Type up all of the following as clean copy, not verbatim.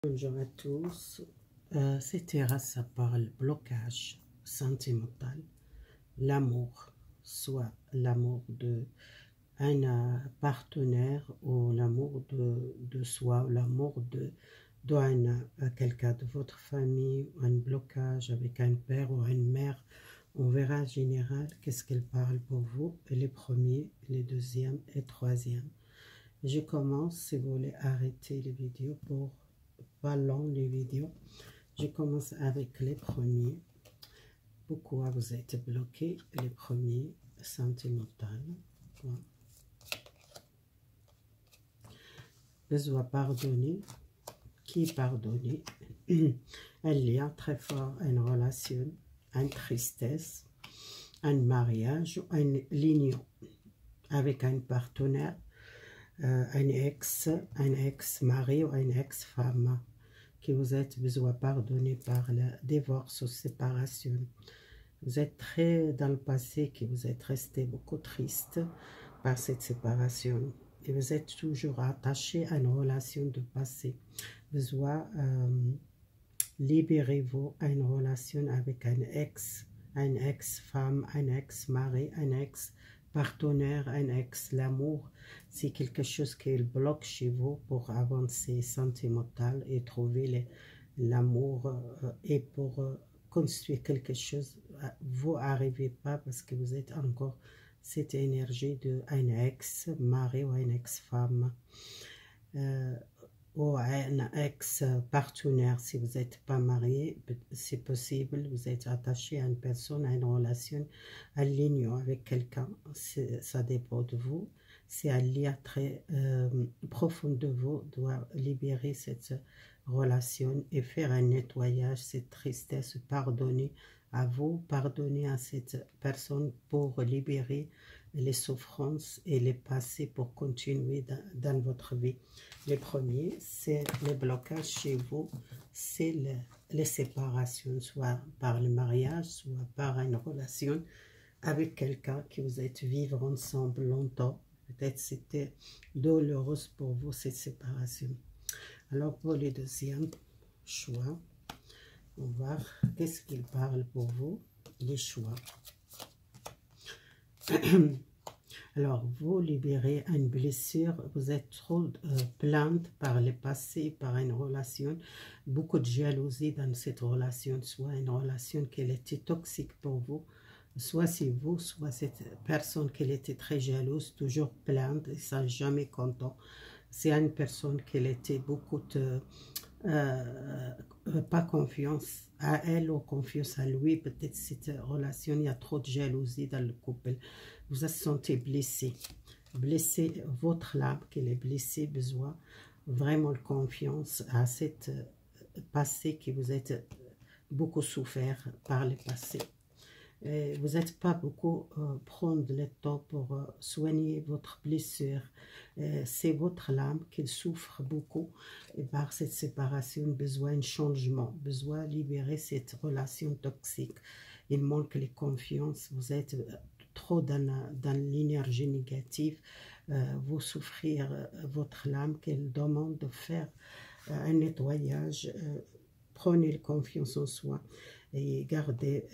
Bonjour à tous. Cette terrasse, ça parle blocage sentimental, l'amour, soit l'amour de un partenaire ou l'amour de soi, ou l'amour de quelqu'un de votre famille, un blocage avec un père ou une mère. On verra en général qu'est-ce qu'elle parle pour vous, les premiers, les deuxièmes et troisièmes. Je commence, si vous voulez arrêter les vidéos pour pas long les vidéos. Je commence avec les premiers. Pourquoi vous êtes bloqué? Les premiers sentimentaux. Voilà. Besoin pardonner. Qui pardonner? Un lien très fort, une relation, une tristesse, un mariage, une ligne avec un partenaire, un ex-mari ou une ex-femme que vous êtes besoin pardonner par le divorce ou séparation. Vous êtes très dans le passé, que vous êtes resté beaucoup triste par cette séparation. Et vous êtes toujours attaché à une relation de passé. Besoin libérez-vous à une relation avec un ex-femme, un ex-mari, un ex-partenaire, un ex-l'amour. C'est quelque chose qui bloque chez vous pour avancer sentimental et trouver l'amour et pour construire quelque chose. Vous n'arrivez pas parce que vous êtes encore cette énergie d'un ex-mari ou une ex-femme. Ou un ex-partenaire, si vous n'êtes pas marié, c'est possible, vous êtes attaché à une personne, à une relation, à l'union avec quelqu'un, ça dépend de vous. C'est un lien très profond de vous, doit libérer cette relation et faire un nettoyage, cette tristesse, pardonner à vous, pardonner à cette personne pour libérer les souffrances et les passés pour continuer dans votre vie. Les premiers, c'est les blocages chez vous, c'est les séparations, soit par le mariage, soit par une relation avec quelqu'un que vous êtes vivre ensemble longtemps. Peut-être c'était douloureuse pour vous cette séparation. Alors pour le deuxième choix, on va voir qu'est-ce qu'il parle pour vous, les choix. Alors, vous libérez une blessure, vous êtes trop plainte par le passé, par une relation, beaucoup de jalousie dans cette relation, soit une relation qui était toxique pour vous, soit c'est vous, soit cette personne qui était très jalouse, toujours plainte, et ça jamais content. C'est une personne qui était beaucoup de... pas confiance à elle ou confiance à lui, peut-être cette relation, il y a trop de jalousie dans le couple, vous vous sentez blessé, votre âme qu'elle est blessée, besoin vraiment de confiance à cette passé que vous êtes beaucoup souffert par le passé. Vous n'êtes pas beaucoup prendre le temps pour soigner votre blessure. C'est votre âme qui souffre beaucoup et par cette séparation, besoin de changement, besoin de libérer cette relation toxique. Il manque les confiances, vous êtes trop dans l'énergie négative, vous souffrir votre âme qu'elle demande de faire un nettoyage. Prenez confiance en soi et gardez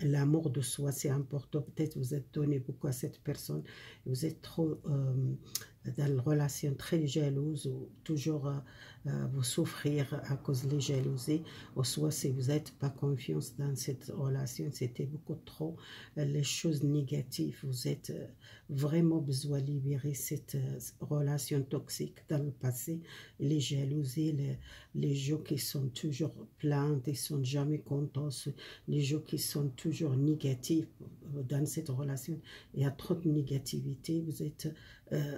l'amour de soi, c'est important. Peut-être vous êtes donné beaucoup à cette personne, vous êtes trop dans une relation très jalouse ou toujours vous souffrir à cause de la jalousie, ou soit si vous n'êtes pas confiance dans cette relation, c'était beaucoup trop les choses négatives, vous êtes vraiment besoin de libérer cette relation toxique dans le passé, les jalousies, les gens qui sont toujours plaintes, ils sont jamais contents, les gens qui sont toujours négatifs dans cette relation, il y a trop de négativité, vous êtes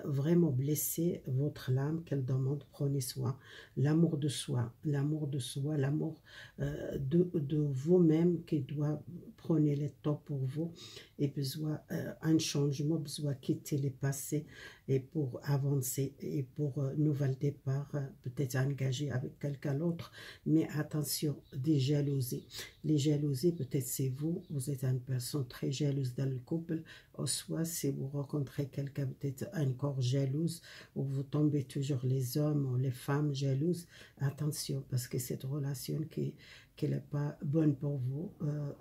vraiment blessé, votre âme qu'elle demande, prenez soin, l'amour de soi, l'amour de vous-même qui doit prendre le temps pour vous et besoin un changement, besoin quitter le passé et pour avancer et pour nouvel départ, peut-être engagé avec quelqu'un d'autre. Mais attention, des jalousies. Les jalousies, peut-être c'est vous, vous êtes une personne très jalouse dans le couple, ou soit si vous rencontrez quelqu'un peut-être encore jalouse, ou vous tombez toujours les hommes ou les femmes jalouses, attention, parce que cette relation qui n'est pas bonne pour vous,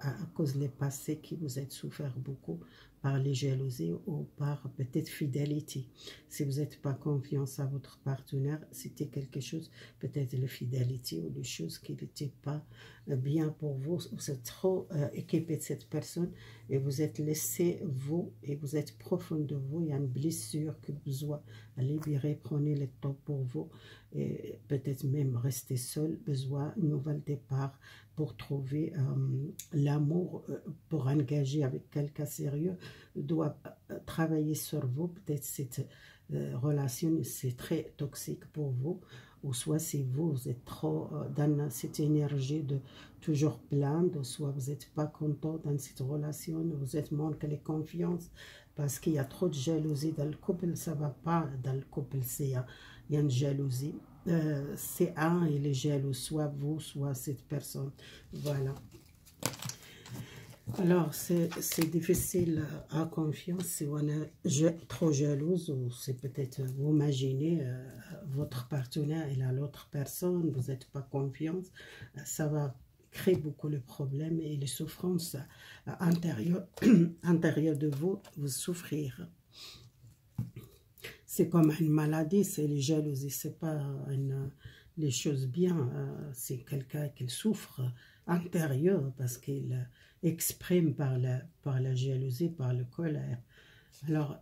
à cause des passés qui vous êtes souffert beaucoup par les jalousies ou par peut-être fidélité. Si vous n'êtes pas confiance à votre partenaire, c'était quelque chose, peut-être la fidélité ou des choses qui n'étaient pas bien pour vous, vous êtes trop équipé de cette personne et vous êtes laissé vous et vous êtes profond de vous, il y a une blessure que vous besoin de libérer, prenez le temps pour vous et peut-être même rester seul, besoin d'un nouvel départ pour trouver l'amour, pour engager avec quelqu'un sérieux, doit travailler sur vous, peut-être cette relation c'est très toxique pour vous, ou soit si vous êtes trop dans cette énergie de toujours plaindre, soit vous n'êtes pas content dans cette relation, vous êtes manque de confiance, parce qu'il y a trop de jalousie dans le couple, ça ne va pas dans le couple, il y a une jalousie. C'est un, il est jaloux, soit vous, soit cette personne. Voilà. Alors, c'est difficile à confiance si on est trop jalouse, ou c'est peut-être vous imaginez votre partenaire et l'autre personne, vous n'êtes pas confiance, ça va créer beaucoup de problèmes et les souffrances intérieures de vous, vous souffrir. C'est comme une maladie, c'est les jalousies, c'est pas les choses bien, c'est quelqu'un qui souffre intérieur parce qu'il exprime par la jalousie, par la colère. Alors,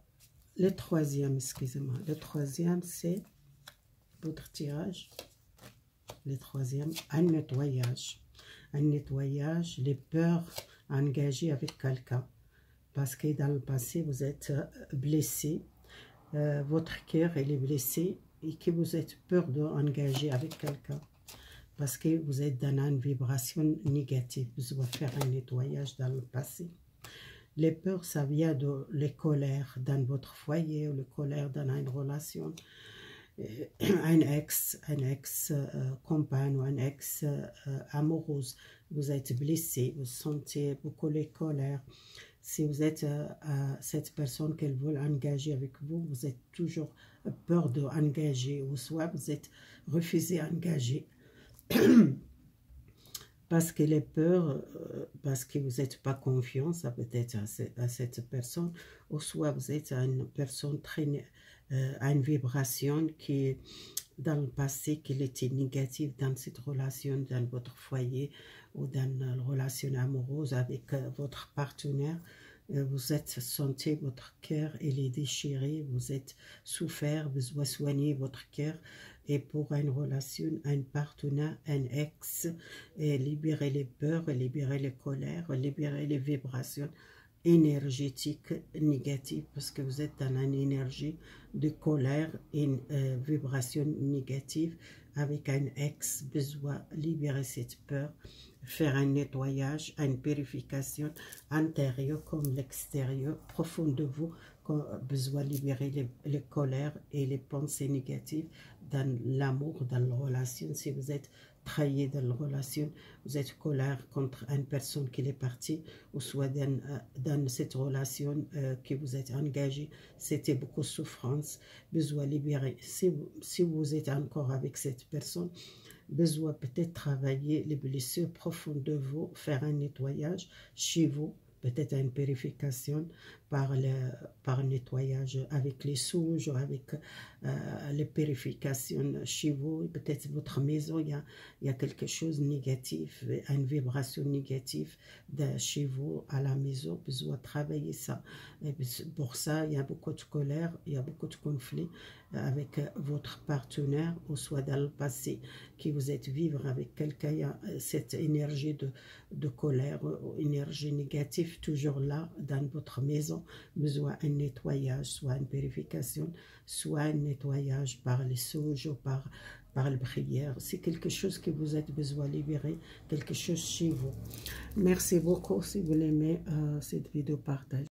le troisième, excusez-moi, le troisième c'est votre tirage. Le troisième, un nettoyage. Un nettoyage, les peurs engagées avec quelqu'un. Parce que dans le passé, vous êtes blessé. Votre cœur est blessé et que vous êtes peur d'engager avec quelqu'un parce que vous êtes dans une vibration négative. Vous devez faire un nettoyage dans le passé. Les peurs, ça vient de les colères dans votre foyer ou les colères dans une relation. Un ex-compagne ou un ex-amoureuse. Vous êtes blessé, vous sentez beaucoup les colères. Si vous êtes cette personne qu'elle veut engager avec vous, vous êtes toujours peur d'engager, ou soit vous êtes refusé d'engager parce que les peurs, parce que vous n'êtes pas confiance peut-être à cette personne, ou soit vous êtes une personne très à une vibration qui dans le passé qu'il était négative dans cette relation, dans votre foyer ou dans une relation amoureuse avec votre partenaire. Vous êtes senti votre cœur, il est déchiré, vous êtes souffert, vous devez soigner votre cœur. Et pour une relation, un partenaire, un ex, et libérer les peurs, libérer les colères, libérer les vibrations énergétiques négatives, parce que vous êtes dans une énergie de colère et une vibration négative. Avec un ex, besoin libérer cette peur, faire un nettoyage, une purification intérieure comme l'extérieur, profond de vous, besoin libérer les colères et les pensées négatives dans l'amour, dans la relation. Si vous êtes trahi dans la relation, vous êtes colère contre une personne qui est partie, ou soit dans cette relation que vous êtes engagé, c'était beaucoup de souffrance, besoin libérer. Si vous êtes encore avec cette personne, besoin peut-être travailler les blessures profondes de vous, faire un nettoyage chez vous, peut-être une purification par le nettoyage avec les souges, avec les purifications chez vous, peut-être votre maison, il y a quelque chose de négatif, une vibration négative de chez vous à la maison, besoin de travailler ça. Et pour ça, il y a beaucoup de colère, il y a beaucoup de conflits avec votre partenaire, ou soit dans le passé, qui vous êtes vivre avec quelqu'un, il y a cette énergie de colère, énergie négative, toujours là dans votre maison, besoin d'un nettoyage, soit une purification, soit un nettoyage par les sauges ou par la prière. C'est quelque chose que vous êtes besoin de libérer, quelque chose chez vous. Merci beaucoup si vous l'aimez cette vidéo, partagez.